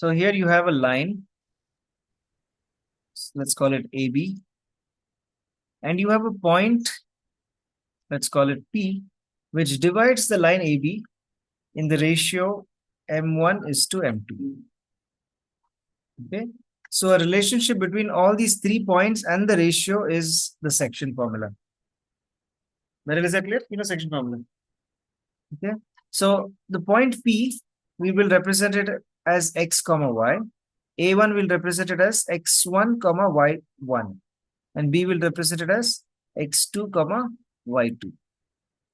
So here you have a line. Let's call it AB. And you have a point, let's call it P, which divides the line AB in the ratio M1 is to M2. Okay. So a relationship between all these 3 points and the ratio is the section formula. Is that clear? You know section formula. Okay. So the point P, we will represent it as x comma y. A1 will represent it as x1 comma y1. And B will represent it as x2 comma y2.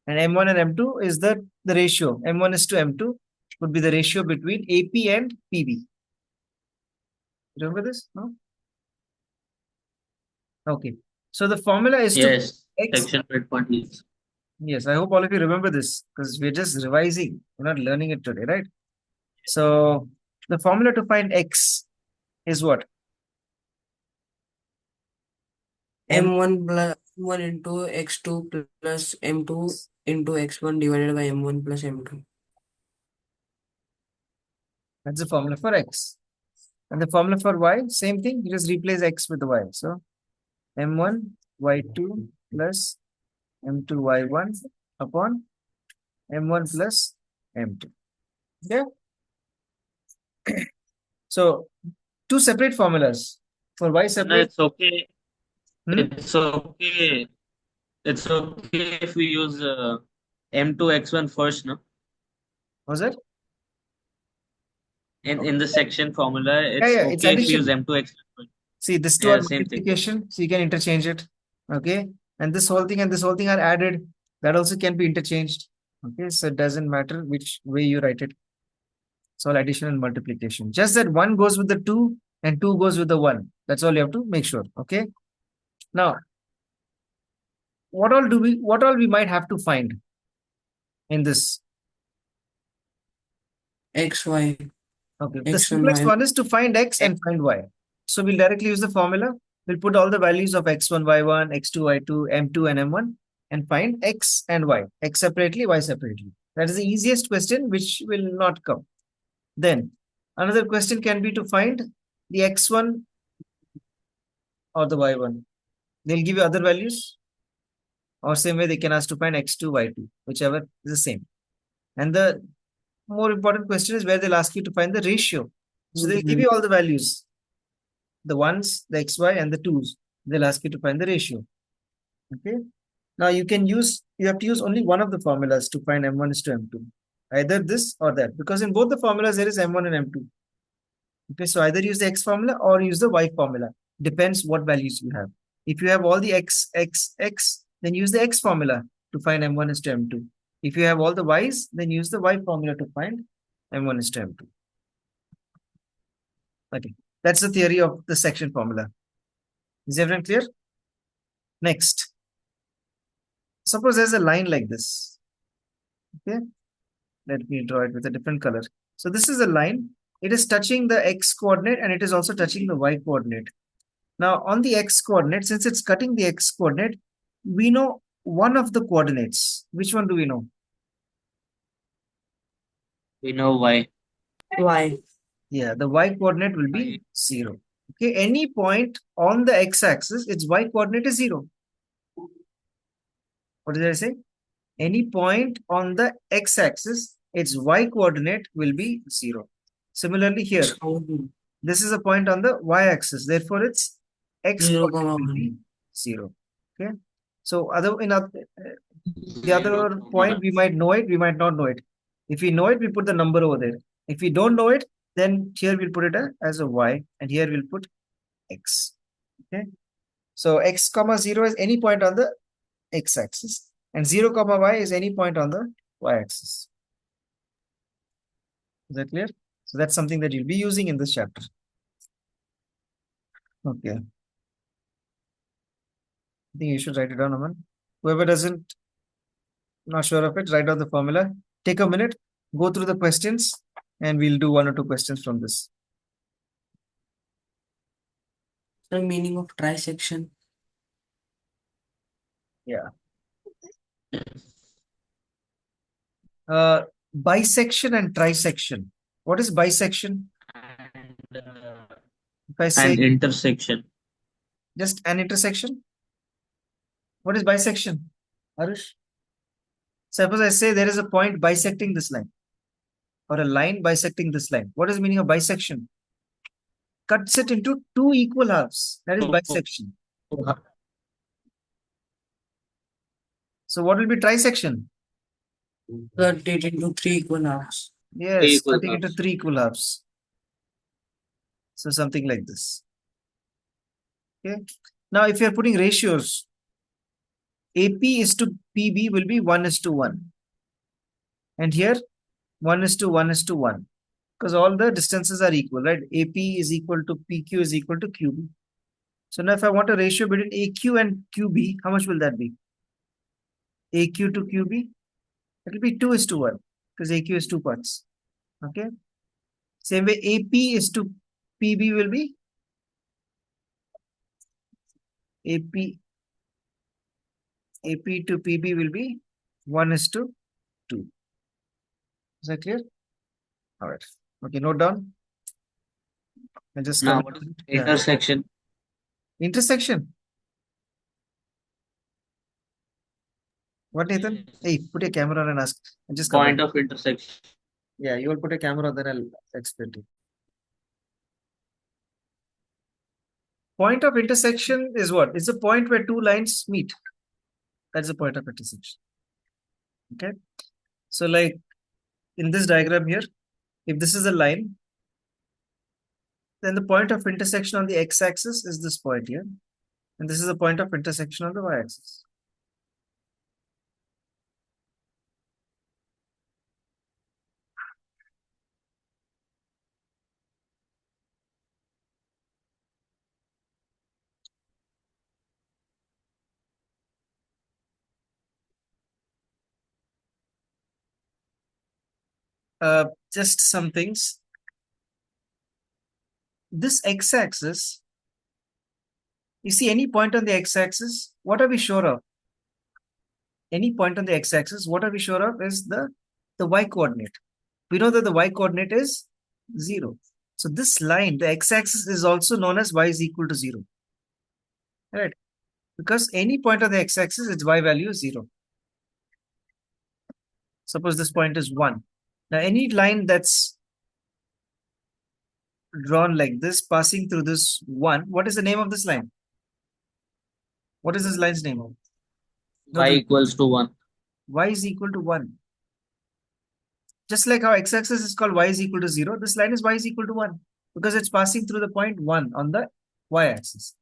And M1 and M2 is the ratio. M1 is to M2 would be the ratio between AP and PB. Remember this? No? Okay. So the formula is to Yes, x. section midpoint is. Yes, I hope all of you remember this because we're just revising. We're not learning it today, right? So the formula to find x is what? M1 plus M1 into x2 plus M2 into x1 divided by M1 plus M2. That's the formula for x. And the formula for y, same thing. You just replace x with y. So M1 y2 plus M2 y1 upon M1 plus M2. Okay. So two separate formulas for y No, separate. it's okay. Hmm? It's okay. It's okay if we use M2 X1 first, no? Was it? In the section formula, Yeah, it's yeah, it's okay if we use addition. M2 X1 first. See, this two are Yeah, same thing. multiplication, so you can interchange it. Okay. And this whole thing and this whole thing are added. That also can be interchanged. Okay. So it doesn't matter which way you write it. It's all addition and multiplication. Just that one goes with the two and two goes with the one. That's all you have to make sure. Okay. Now, what all we might have to find in this? XY. Okay. The X and simplest Y. one is to find x and find y. So we'll directly use the formula. We'll put all the values of x1, y1, x2, y2, m2, and m1 and find x and y. X separately, y separately. That is the easiest question which will not come. Then another question can be to find the x1 or the y1. They'll give you other values, or same way they can ask to find x2, y2, whichever is the same. And the more important question is where they'll ask you to find the ratio. So they'll give you all the values, the ones, the xy, and the twos. They'll ask you to find the ratio. Okay. Now you have to use only one of the formulas to find m1 is to m2. Either this or that, because in both the formulas there is m1 and m2. Okay, so either use the x formula or use the y formula. Depends what values you have. If you have all the x, then use the x formula to find m1 is to m2. If you have all the y's, then use the y formula to find m1 is to m2. Okay, that's the theory of the section formula. Is everyone clear? Next, suppose there's a line like this. Okay, let me draw it with a different color. So this is a line. It is touching the x coordinate and it is also touching the y coordinate. Now on the x coordinate, since it's cutting the x coordinate, we know one of the coordinates. Which one do we know? We know why. Y. Yeah, the y coordinate will be 0. Okay, any point on the x-axis, its y coordinate is 0. What did I say? Any point on the x-axis, its y coordinate will be 0. Similarly here, this is a point on the y-axis. Therefore, its x 0, coordinate will be 0. Okay. So the other point, we might know it, we might not know it. If we know it, we put the number over there. If we don't know it, then here we'll put it as a y, and here we'll put x. Okay. So x comma 0 is any point on the x-axis, and 0 comma y is any point on the y-axis. Is that clear? So that's something that you'll be using in this chapter. Okay. I think you should write it down, Aman. Whoever doesn't, not sure of it, write down the formula. Take a minute, go through the questions, and we'll do 1 or 2 questions from this. The meaning of trisection. Yeah. Bisection and trisection. What is bisection? If I say an intersection. just an intersection, what is bisection? Arush? Suppose I say there is a point bisecting this line or a line bisecting this line. What is the meaning of bisection? Cuts it into two equal halves. That is bisection. So what will be trisection? Cut it into three equal halves. Yes, Equal cutting into halves. three equal halves. So something like this. Okay. Now, if you are putting ratios, AP is to PB will be 1 is to 1. And here, 1 is to 1 is to 1. Because all the distances are equal, right? AP is equal to PQ is equal to QB. So now if I want a ratio between AQ and QB, how much will that be? AQ to QB? It will be 2 is to 1. Because AQ is two parts. Okay. Same way AP is to PB will be AP to PB will be 1 is to 2. Is that clear? All right. Okay, note down. And just Now, comment. what is Yeah. intersection? Intersection. What, Nathan? Hey, put your camera on and ask. And just Point comment. of intersection. Yeah, you will put a camera on, then I'll explain to you. Point of intersection is what? It's a point where two lines meet. That's the point of intersection. Okay. So, like in this diagram here, if this is a line, then the point of intersection on the x-axis is this point here. And this is the point of intersection on the y-axis. Just some things. This x-axis, you see any point on the x-axis, what are we sure of? Any point on the x-axis, what are we sure of is the y-coordinate. We know that the y-coordinate is 0. So this line, the x-axis is also known as y is equal to 0. Right? Because any point on the x-axis, its y value is 0. Suppose this point is 1. Now any line that's drawn like this, passing through this 1, what is the name of this line? What is this line's name? Y equals to 1. Y is equal to 1. Just like how x-axis is called y is equal to 0, this line is y is equal to 1 because it's passing through the point 1 on the y-axis.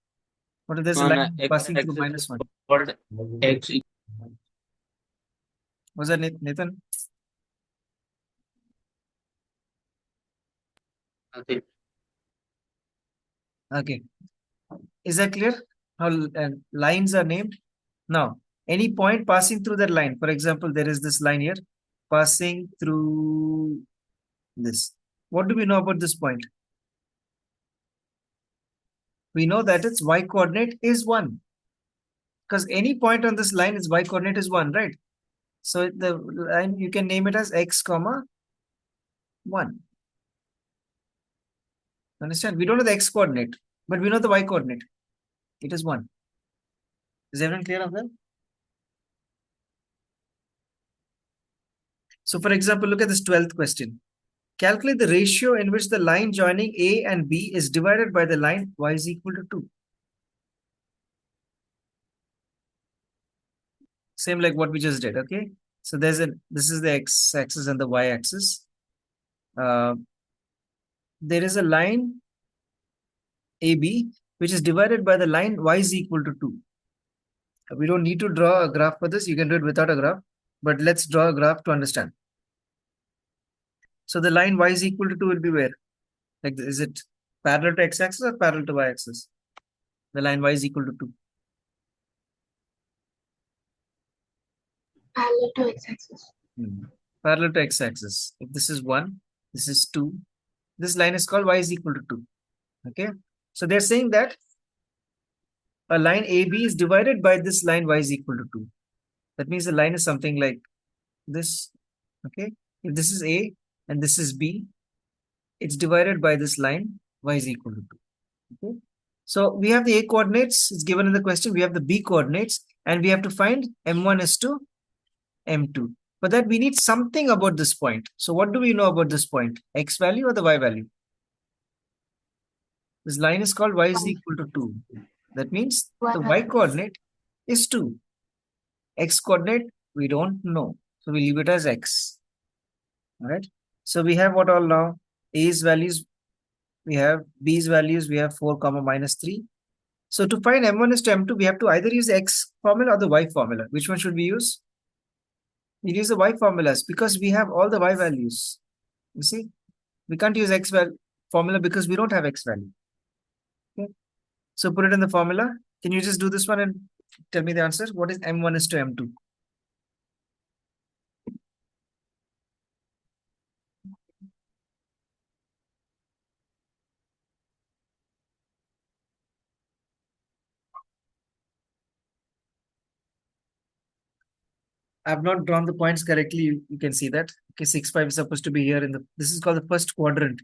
What if there's a On line passing through x-axis -1? called x. Was that Nathan? Okay. Okay. Is that clear? How lines are named? Now, any point passing through that line, for example, there is this line here passing through this. What do we know about this point? We know that its y coordinate is 1 because any point on this line, its y coordinate is 1, right? So the line, you can name it as x comma 1. Understand? We don't know the x coordinate, but we know the y coordinate. It is 1. Is everyone clear of that? So for example, look at this 12th question. Calculate the ratio in which the line joining A and B is divided by the line y is equal to 2. Same like what we just did, okay? So this is the x-axis and the y-axis. There is a line AB which is divided by the line y is equal to 2. We don't need to draw a graph for this. You can do it without a graph, but let's draw a graph to understand. So the line y is equal to 2 will be where? Like, is it parallel to x-axis or parallel to y-axis? The line y is equal to 2. Parallel to x-axis. Parallel to x-axis. If this is 1, this is 2. This line is called y is equal to 2. Okay. So they're saying that a line AB is divided by this line y is equal to 2. That means the line is something like this. Okay. If this is A and this is B, it's divided by this line y is equal to 2. Okay. So we have the A coordinates, it's given in the question. We have the B coordinates, and we have to find M1 is to M2. For that, we need something about this point. So what do we know about this point? X value or the Y value? This line is called y is equal to 2. That means the Y coordinate is 2. X coordinate, we don't know. So we leave it as X. All right. So we have what all now? A's values, we have B's values, we have 4 comma minus 3. So to find M1 is to M2, we have to either use the X formula or the Y formula. Which one should we use? We use the Y formulas because we have all the Y values. You see, we can't use X formula because we don't have X value. Okay. So put it in the formula. Can you just do this one and tell me the answer? What is M1 is to M2? I've not drawn the points correctly. You can see that. Okay, 6, 5 is supposed to be here in the, this is called the first quadrant.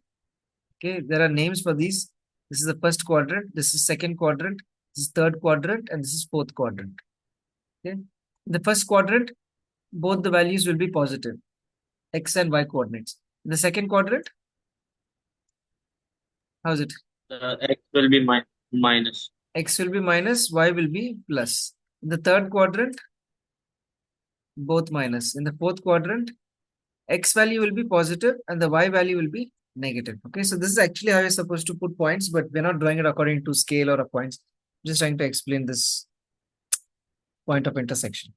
Okay, there are names for these. This is the first quadrant, this is second quadrant, this is third quadrant, and this is fourth quadrant. Okay, in the first quadrant, both the values will be positive, X and Y coordinates. In the second quadrant, how is it? X will be minus. X will be minus, Y will be plus. In the third quadrant, both minus. In the fourth quadrant, X value will be positive and the Y value will be negative. Okay, so this is actually how you're supposed to put points, but we're not drawing it according to scale or a points. Just trying to explain this point of intersection.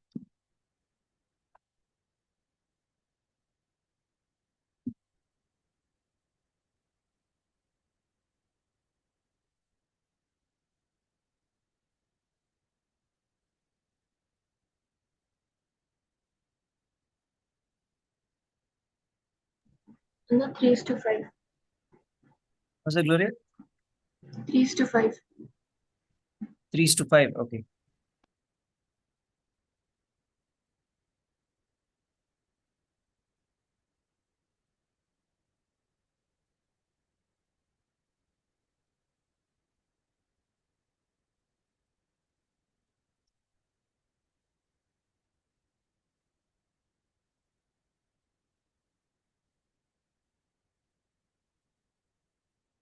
No, 3:5. What's that, Gloria? 3:5. 3:5. Okay.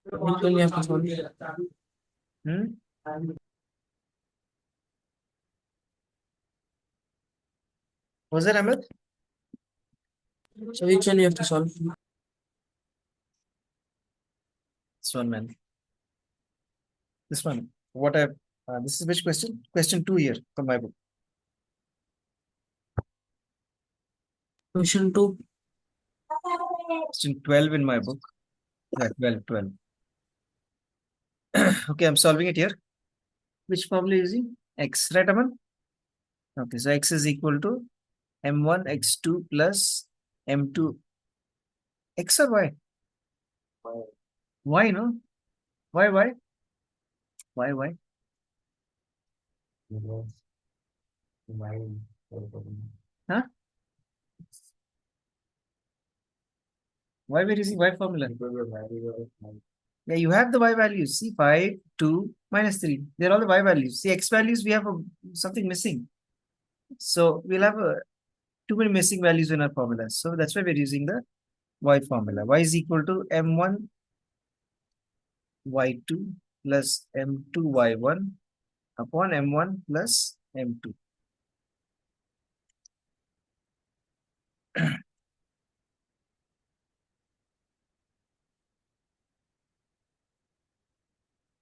Which one you have to solve? Hmm? Was that Ahmed? So which one you have to solve? This one, man. This one. What I this is which question? Question 2 here from my book. Question 2. Question 12 in my book. Yeah, 12. Okay, I'm solving it here. Which formula is using? X, right, Aman? Okay, so X is equal to M1 X2 plus M2 X or Y? Why, no? Why? Why? Huh? Why we're using Y formula? Yeah, you have the Y values. See, 5, 2, minus 3. They're all the Y values. See, X values, we have something missing. So we'll have too many missing values in our formula. So that's why we're using the Y formula. Y is equal to M1 Y2 plus M2 Y1 upon M1 plus M2.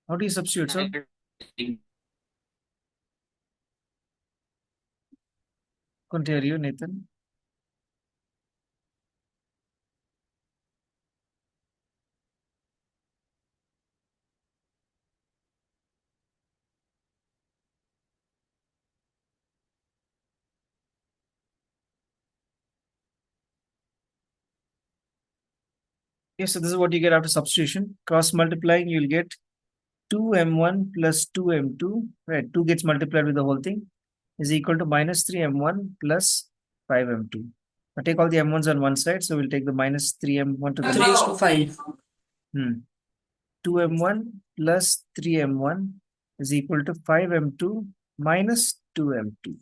How do you substitute? So couldn't hear you, Nathan. Okay, so this is what you get after substitution. Cross multiplying, you'll get 2m1 plus 2m2, right? 2 gets multiplied with the whole thing is equal to minus 3m1 plus 5m2. Now take all the m1s on one side, so we'll take the minus 3m1 to the 3:5. Hmm. 2m1 plus 3m1 is equal to 5m2 minus 2m2.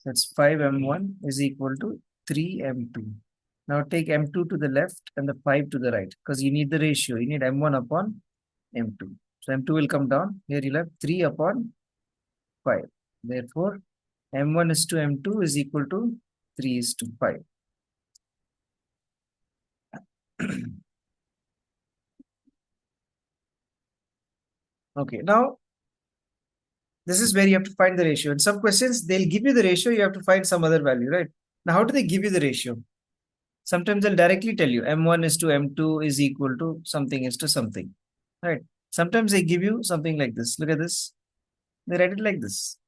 That's 5m1 is equal to 3m2. Now take m2 to the left and the 5 to the right because you need the ratio. You need m1 upon m2. So m2 will come down. Here you'll have 3 upon 5. Therefore, m1 is to m2 is equal to 3 is to 5. Okay, now this is where you have to find the ratio. In some questions, they'll give you the ratio, you have to find some other value, right? Now, how do they give you the ratio? Sometimes they'll directly tell you m1 is to m2 is equal to something is to something, right? Sometimes they give you something like this. Look at this. They write it like this.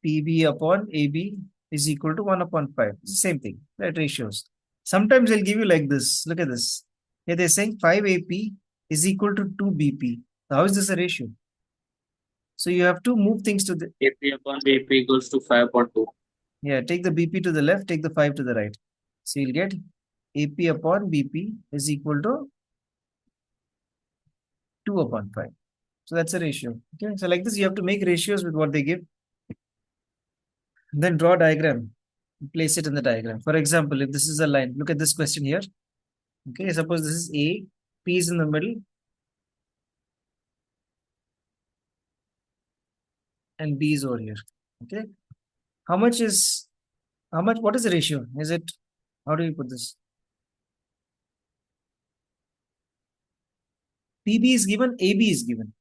PB upon AB is equal to 1 upon 5. It's the same thing, right? Ratios. Sometimes they'll give you like this. Look at this. Here they're saying 5AP is equal to 2BP. How is this a ratio? So you have to move things to the AP upon BP equals to 5.2. Yeah, take the BP to the left, take the 5 to the right. So you'll get AP upon BP is equal to 2 upon 5. So that's a ratio. Okay, so like this, you have to make ratios with what they give. Then draw a diagram. Place it in the diagram. For example, if this is a line, look at this question here. Okay, suppose this is A, P is in the middle, and B is over here. Okay, what is the ratio? Is it, how do you put this? PB is given, AB is given.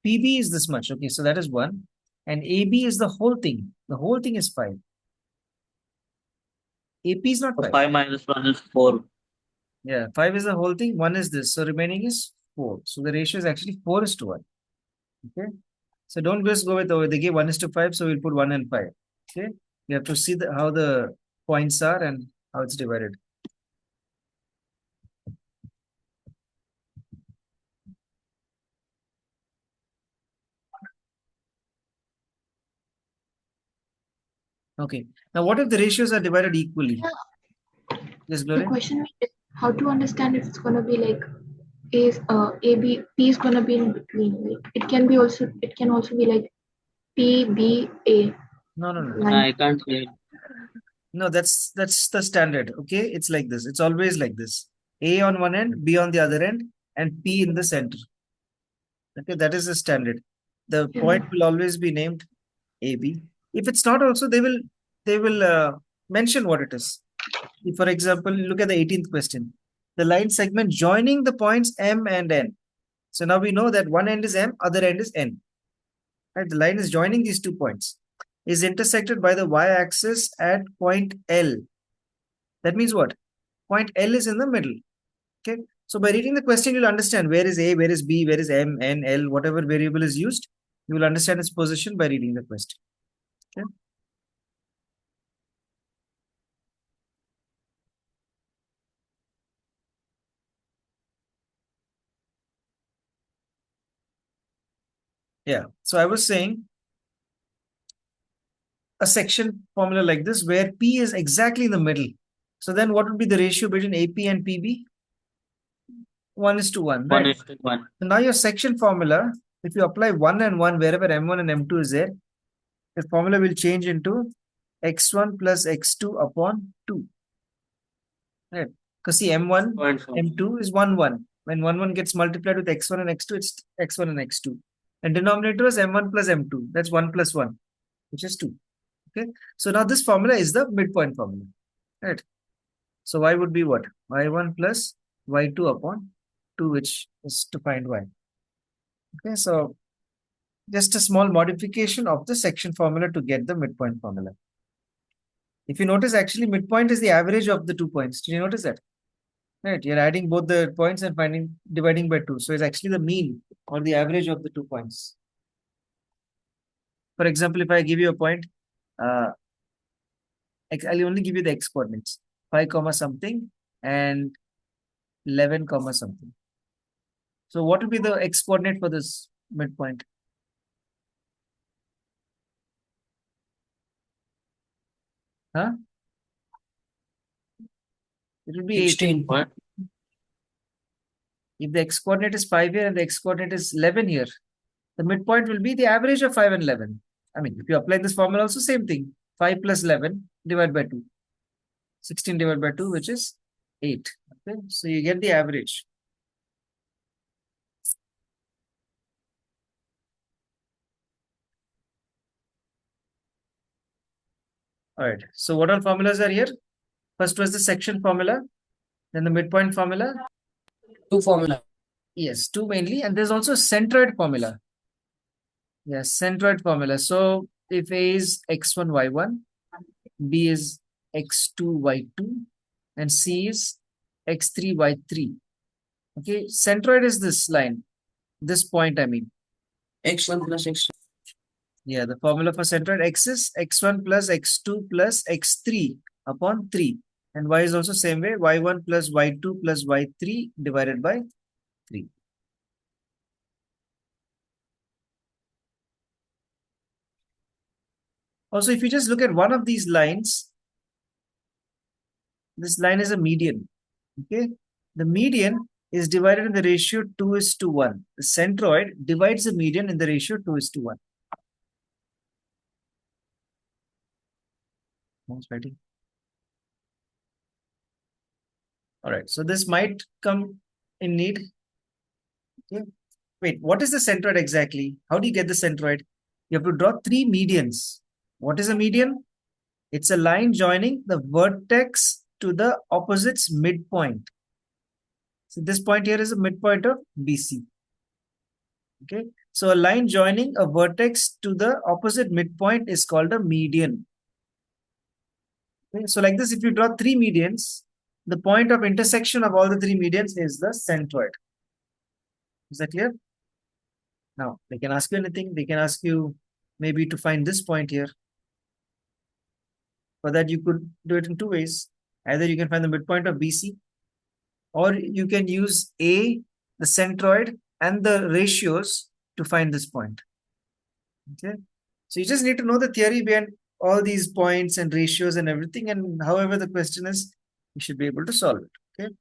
PB is this much. Okay, so that is 1. And AB is the whole thing. The whole thing is 5. AP is not So 5. 5 minus 1 is 4. Yeah, 5 is the whole thing. 1 is this. So remaining is 4. So the ratio is actually 4 is to 1. Okay. So don't just go with they give 1 is to 5. So we'll put 1 and 5. Okay. You have to see how the points are and how it's divided. Okay. Now, what if the ratios are divided equally? Yes, The Gloria? question is how to understand if it's gonna be like AB P is gonna be in between. Like it can also be like P B A No, no, no. line. I can't say. No, that's the standard. Okay. It's like this. It's always like this. A on one end, B on the other end, and P in the center. Okay, that is the standard. The Yeah. point will always be named AB. If it's not also, they will mention what it is. If, for example, look at the 18th question. The line segment joining the points M and N. So now we know that one end is M, other end is N. Right? The line is joining these 2 points. Is intersected by the y-axis at point L. That means what? Point L is in the middle. Okay. So by reading the question, you'll understand where is A, where is B, where is M, N, L, whatever variable is used. You will understand its position by reading the question. Okay. Yeah. So I was saying a section formula like this where P is exactly in the middle. So then what would be the ratio between AP and PB? 1 is to 1, 1 right? is to 1. So now your section formula, if you apply 1 and 1 wherever M1 and M2 is there, the formula will change into x1 plus x2 upon 2. Right? Because see, M1, M2 is 1, 1. When 1, 1 gets multiplied with x1 and x2, it's x1 and x2. And denominator is M1 plus M2. That's 1 plus 1, which is 2. Okay. So now this formula is the midpoint formula. Right. So y would be what? Y1 plus y2 upon 2, which is to find y. Okay. So just a small modification of the section formula to get the midpoint formula. If you notice, actually, midpoint is the average of the 2 points. Did you notice that? Right. You're adding both the points and dividing by 2. So it's actually the mean or the average of the 2 points. For example, if I give you a point, I'll only give you the x coordinates 5 comma something and 11 comma something. So what will be the x coordinate for this midpoint? Huh? It will be 8. 16. What? If the x coordinate is 5 here and the x coordinate is 11 here, the midpoint will be the average of 5 and 11. I mean, if you apply this formula also, same thing. 5 plus 11 divided by 2. 16 divided by 2, which is 8. Okay, so you get the average. All right, so what all formulas are here? First was the section formula, then the midpoint formula. 2 formula. Yes, 2 mainly, and there's also a centroid formula. Yes, centroid formula. So if A is x1, y1, B is x2, y2, and C is x3, y3. Okay, centroid is this line, this point, I mean. X1 plus X2. Yeah, the formula for centroid x is x1 plus x2 plus x3 upon 3. And y is also same way, y1 plus y2 plus y3 divided by 3. Also, if you just look at one of these lines, this line is a median. Okay, the median is divided in the ratio 2:1. The centroid divides the median in the ratio 2:1. All right, so this might come in need. Okay. Wait, what is the centroid exactly? How do you get the centroid? You have to draw 3 medians. What is a median? It's a line joining the vertex to the opposite's midpoint. So this point here is a midpoint of BC. Okay, so a line joining a vertex to the opposite midpoint is called a median. Okay, so like this, if you draw 3 medians, the point of intersection of all the 3 medians is the centroid. Is that clear? Now, they can ask you anything. They can ask you maybe to find this point here. For that, you could do it in 2 ways. Either you can find the midpoint of BC, or you can use A, the centroid, and the ratios to find this point. Okay, so you just need to know the theory behind all these points and ratios and everything, and however the question is, you should be able to solve it. Okay.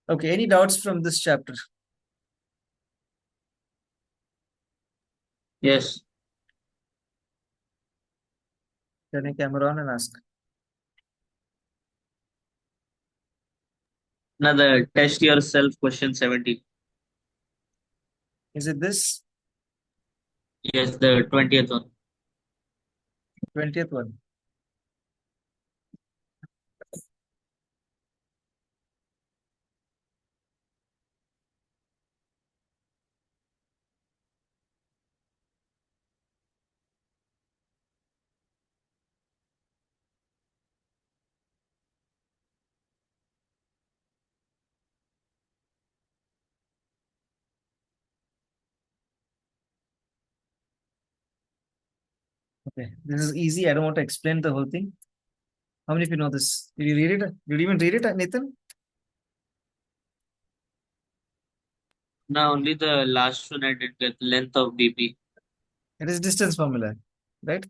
Okay, any doubts from this chapter? Yes. Turn your camera on and ask. Another test yourself question 17. Is it this Yes, the 20th one. 20th one? Okay, this is easy. I don't want to explain the whole thing. How many of you know this? Did you read it? Did you even read it, Nathan? Now only the last one I did get length of dp. It is distance formula, right?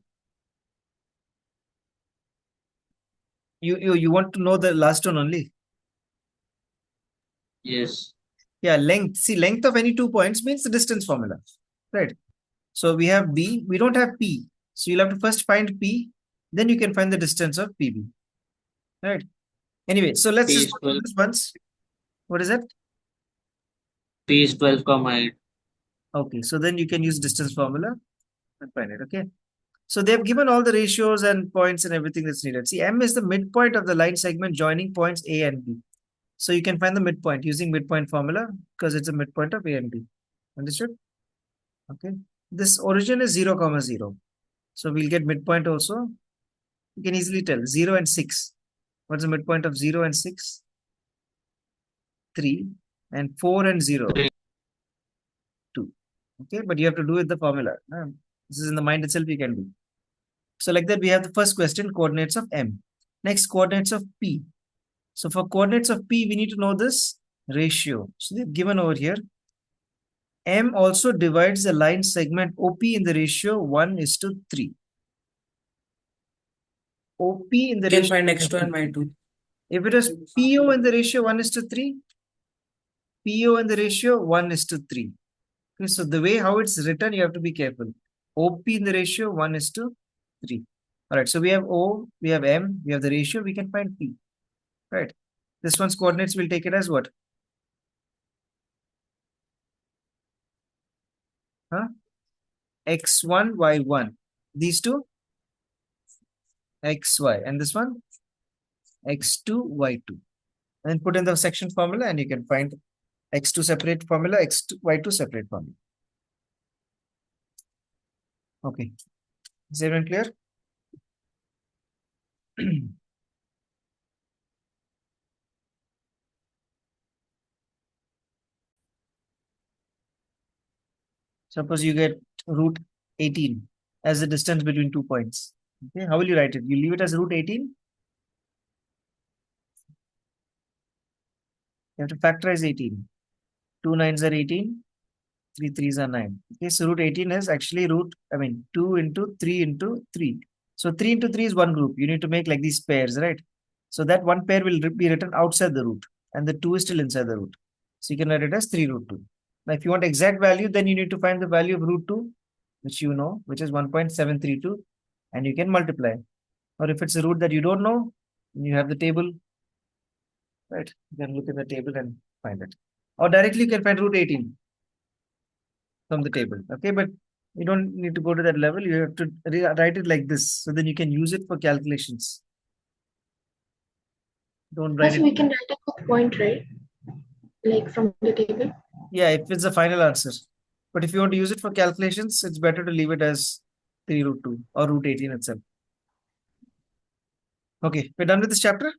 You want to know the last one only? Yes. Yeah, length. See, length of any 2 points means the distance formula, right? So we have B. We don't have P. So you'll have to first find P. Then you can find the distance of PB, right? Anyway, so let's P just is go through 12. this once. What is that? P is 12, 8. Okay, so then you can use distance formula and find it. Okay. So they've given all the ratios and points and everything that's needed. See, M is the midpoint of the line segment joining points A and B. So you can find the midpoint using midpoint formula because it's a midpoint of A and B. Understood? Okay. This origin is 0, 0. So we'll get midpoint also. You can easily tell 0 and 6. What's the midpoint of 0 and 6? 3. And 4 and 0. 2. Okay, but you have to do with the formula. This is in the mind itself you can do. So like that, we have the first question, coordinates of M. Next, coordinates of P. So for coordinates of P, we need to know this ratio. So they've given over here. M also divides the line segment OP in the ratio 1:3. OP in the You can ratio. find x2 and y2. If it is PO in the ratio 1:3, PO in the ratio 1:3. Okay, so the way how it's written, you have to be careful. OP in the ratio 1:3. All right, so we have O, we have M, we have the ratio, we can find P. Right. This one's coordinates, we'll take it as what? Huh? X1, Y1. These two? XY. And this one? X2, Y2. And then put in the section formula and you can find X2 separate formula, X2, Y2 separate formula. Okay. Is everyone clear? Suppose you get root 18 as the distance between 2 points. Okay, how will you write it? You leave it as root 18. You have to factorize 18. 2 nines are 18. 3 threes are 9. Okay, so root 18 is actually 2 into 3 into 3. So 3 into 3 is one group. You need to make like these pairs, right? So that one pair will be written outside the root and the 2 is still inside the root. So you can write it as 3 root 2. Now, if you want exact value, then you need to find the value of root 2, which you know, which is 1.732, and you can multiply. Or if it's a root that you don't know, you have the table, right? You can look at the table and find it. Or directly you can find root 18 from the table. Okay, but you don't need to go to that level. You have to write it like this, so then you can use it for calculations. Don't write So it. we can write a quick point, right? Like from the table. Yeah, if it's the final answer. But if you want to use it for calculations, it's better to leave it as 3 root 2 or root 18 itself. Okay, we're done with this chapter.